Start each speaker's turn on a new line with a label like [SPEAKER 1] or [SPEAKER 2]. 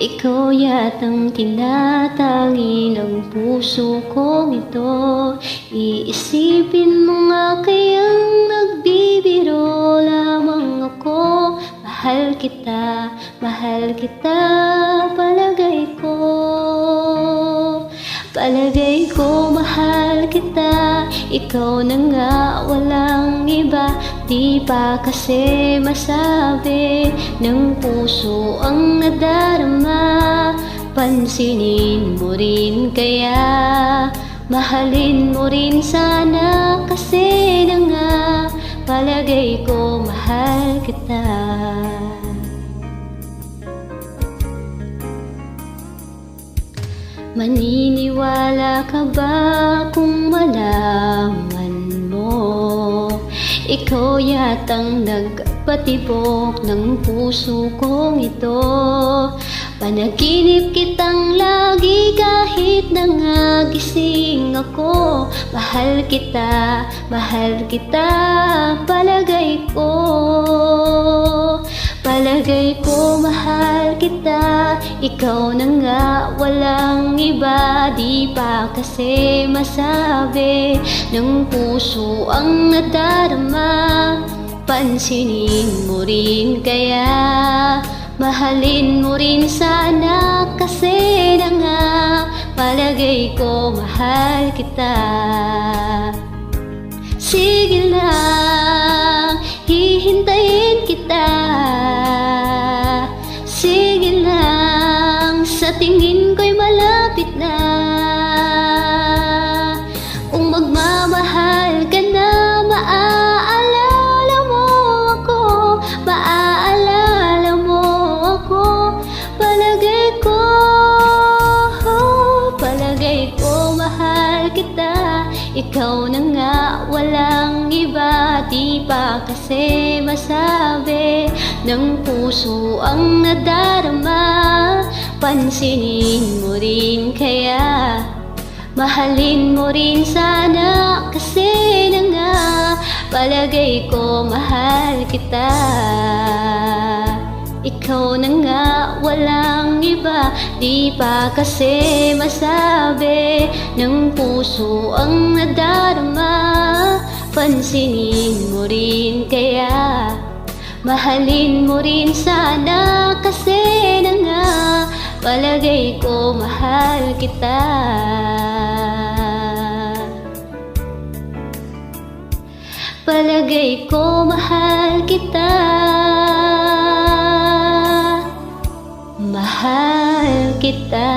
[SPEAKER 1] Ikaw yatang tinatangi ng puso kong ito. Iisipin mo nga kayang nagbibiro lamang ako. Mahal kita, palagay ko. Palagay ko mahal kita, ikaw na nga walang iba. Di pa kasi masabi ng puso ang nadarama. Pansinin mo rin kaya, mahalin mo rin sana. Kasi na nga palagay ko mahal kita. Maniniwala ka ba kung malaman mo? Ikaw yatang nagpatibok ng puso kong ito. Panaginip kitang lagi kahit nangagising ako. Mahal kita, palagay ko. Palagay ko mahal kita, ikaw na nga walang iba. Di pa kasi masabi ng puso ang nadarama. Pansinin mo rin kaya, mahalin mo rin sana. Kasi na nga palagay ko mahal kita. Sige lang, hihintayin kita. Sige lang, sa tingin ko'y malapit na. Kung magmamahal ka na, maaalala mo ako. Maaalala mo ako. Palagay ko mahal kita, ikaw na nga walang iba. Di pa kasi masabi ng puso ang nadarama. Pansinin mo rin kaya, mahalin mo rin sana. Kasi na nga palagay ko mahal kita. Ikaw na nga walang iba. Di pa kasi masabi ng puso ang nadarama. Pansinin mo rin kaya, mahalin mo rin sana. Kasi na nga palagay ko mahal kita. Palagay ko mahal kita. Mahal kita.